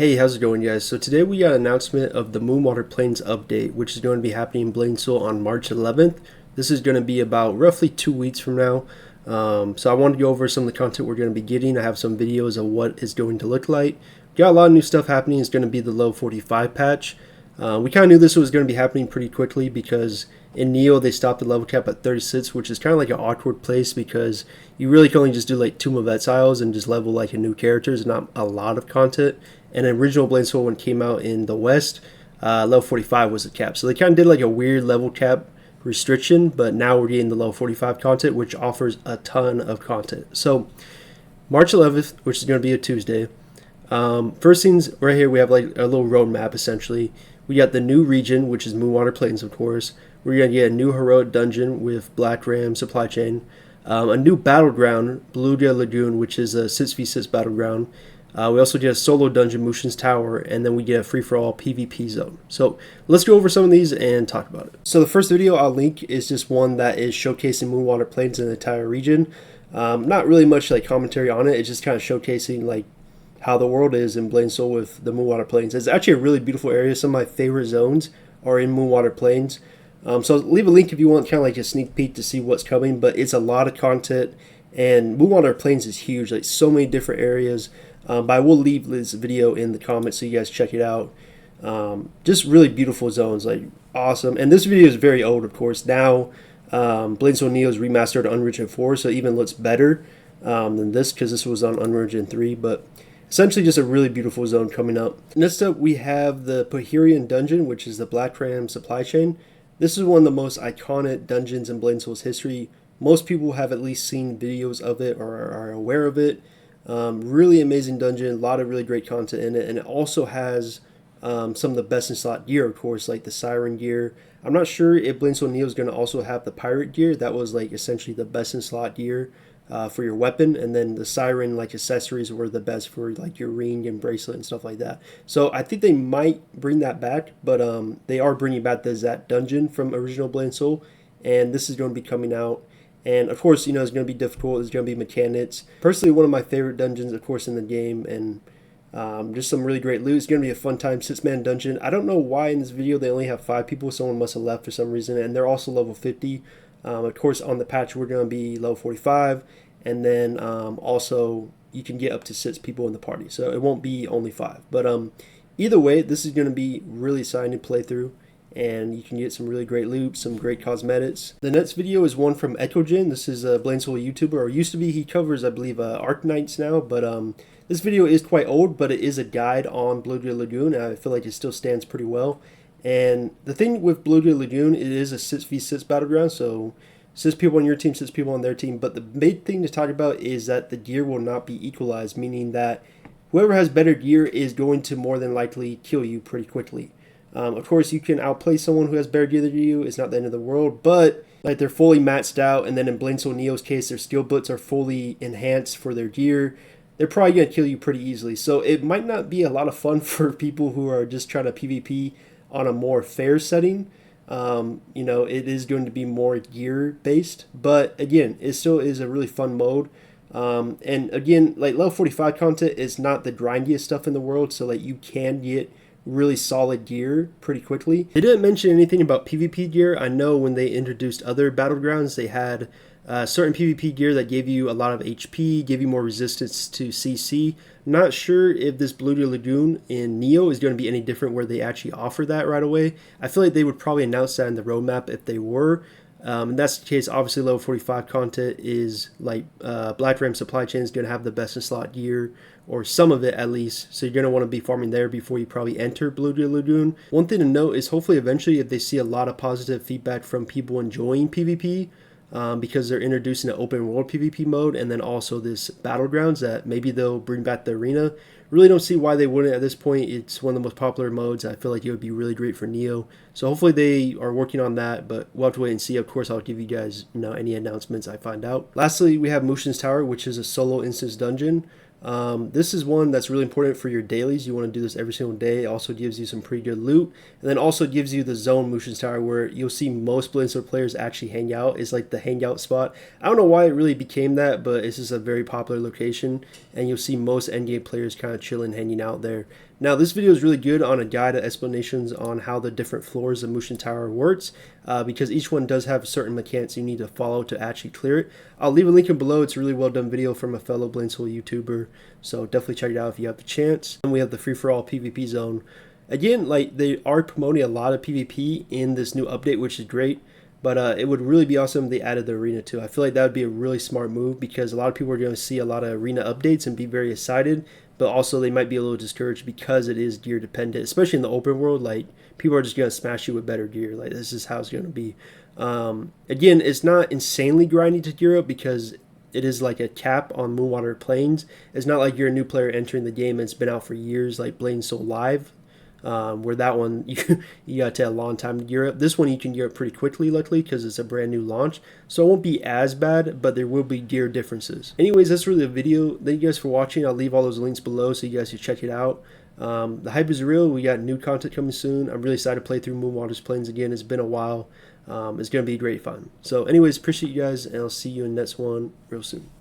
Hey, how's it going, guys? So today we got an announcement of the Moonwater Plains update, which is going to be happening in Blainsville on March 11th. This is going to be about roughly 2 weeks from now. So I wanted to go over some of the content we're going to be getting. I have some videos of what it's going to look like. Got a lot of new stuff happening. It's going to be the low 45 patch. We kind of knew this was going to be happening pretty quickly because in Neo they stopped the level cap at 36, which is kind of like an awkward place because you really can only just do like 2 Movet and just level like a new character. There's not a lot of content. And original Blainsville when it came out in the West, level 45 was the cap. So they kind of did like a weird level cap restriction, but now we're getting the level 45 content, which offers a ton of content. So March 11th, which is going to be a Tuesday. First things right here, we have like a little roadmap essentially. We got the new region, which is Moonwater Plains, of course. We're going to get a new heroic dungeon with Blackram supply chain. A new battleground, Beluga Lagoon, which is a 6v6 battleground. We also get a solo dungeon, Mushin's Tower, and then we get a free-for-all PvP zone. So let's go over some of these and talk about it. So the first video I'll link is just one that is showcasing Moonwater Plains in the entire region. Not really much like commentary on it. It's just kind of showcasing like how the world is in Blainsville with the Moonwater Plains. It's actually a really beautiful area. Some of my favorite zones are in Moonwater Plains. So leave a link if you want kind of like a sneak peek to see what's coming, but it's a lot of content, and Moonwater Plains is huge, like so many different areas. But I will leave this video in the comments so you guys check it out. Just really beautiful zones, like awesome. And this video is very old, of course. Now, Blainsville Neo is remastered on Unreal Engine 4, so it even looks better than this because this was on Unreal Engine 3. But essentially just a really beautiful zone coming up. Next up, we have the Pohirian Dungeon, which is the Blackram supply chain. This is one of the most iconic dungeons in Blainsville's history. Most people have at least seen videos of it or are aware of it. Really amazing dungeon, a lot of really great content in it, and it also has some of the best in slot gear, of course, like the Siren gear. I'm not sure if Blainsville Neo is going to also have the Pirate gear. That was like essentially the best in slot gear for your weapon, and then the Siren like accessories were the best for like your ring and bracelet and stuff like that. So I think they might bring that back, but they are bringing back the Zat dungeon from original Blainsville, and this is going to be coming out. And of course, you know, it's going to be difficult. There's going to be mechanics. Personally, one of my favorite dungeons, of course, in the game, and just some really great loot. It's going to be a fun time, 6-man dungeon. I don't know why in this video they only have 5 people. Someone must have left for some reason, and they're also level 50. Of course, on the patch, we're going to be level 45, and then also you can get up to 6 people in the party, so it won't be only 5. But either way, this is going to be really exciting to play through, and you can get some really great loot, some great cosmetics. The next video is one from Echogen. This is a Blainsville YouTuber, or used to be. He covers, I believe, Arknights now, but this video is quite old, but it is a guide on Beluga Lagoon, and I feel like it still stands pretty well. And the thing with Beluga Lagoon, it is a 6v6 battleground, so 6 people on your team, 6 people on their team, but the big thing to talk about is that the gear will not be equalized, meaning that whoever has better gear is going to more than likely kill you pretty quickly. Of course, you can outplay someone who has better gear than you. It's not the end of the world, but like they're fully maxed out, and then in Blainsville Neo's case, their skill boots are fully enhanced for their gear. They're probably going to kill you pretty easily. So it might not be a lot of fun for people who are just trying to PvP on a more fair setting. You know, it is going to be more gear based, but again, it still is a really fun mode. And again, like level 45 content is not the grindiest stuff in the world, so like you can get really solid gear pretty quickly. They didn't mention anything about PvP gear. I know when they introduced other battlegrounds, they had certain PvP gear that gave you a lot of HP, gave you more resistance to CC. Not sure if this Beluga Lagoon in Neo is going to be any different where they actually offer that right away. I feel like they would probably announce that in the roadmap if they were. And that's the case. Obviously, level 45 content is like Blackram supply chain is going to have the best in slot gear, or some of it at least. So you're going to want to be farming there before you probably enter Beluga Lagoon. One thing to note is hopefully eventually if they see a lot of positive feedback from people enjoying PvP, because they're introducing an open world PvP mode and then also this battlegrounds, that maybe they'll bring back the arena. Really don't see why they wouldn't at this point. It's one of the most popular modes. I feel like it would be really great for Neo. So hopefully they are working on that, but we'll have to wait and see. Of course, I'll give you guys any announcements I find out. Lastly, we have Mushin's Tower, which is a solo instance dungeon. This is one that's really important for your dailies. You want to do this every single day. It also gives you some pretty good loot, and then also gives you the zone Mushin's Tower, where you'll see most Blainsville players actually hang out. It's like the hangout spot. I don't know why it really became that, but it's just a very popular location, and you'll see most endgame players kind of chilling, hanging out there. Now, this video is really good on a guide of explanations on how the different floors of Mushin Tower works, because each one does have certain mechanics you need to follow to actually clear it. I'll leave a link in below. It's a really well done video from a fellow Blade Soul YouTuber, so definitely check it out if you have the chance. And we have the free-for-all PvP zone. Again, like, they are promoting a lot of PvP in this new update, which is great. But it would really be awesome if they added the arena too. I feel like that would be a really smart move, because a lot of people are going to see a lot of arena updates and be very excited, but also they might be a little discouraged because it is gear dependent, especially in the open world. Like, people are just going to smash you with better gear. Like, this is how it's going to be. Again, it's not insanely grindy to gear up, because it is like a cap on Moonwater Plains. It's not like you're a new player entering the game and it's been out for years, like Blade Soul Live. Where that one you got to take a long time to gear up. This one you can gear up pretty quickly, luckily, because it's a brand new launch, so it won't be as bad, but there will be gear differences. Anyways, that's really the video. Thank you guys for watching. I'll leave all those links below so you guys can check it out. The hype is real. We got new content coming soon. I'm really excited to play through Moonwater's Plains again. It's been a while. It's going to be great fun. So anyways, appreciate you guys, and I'll see you in the next one real soon.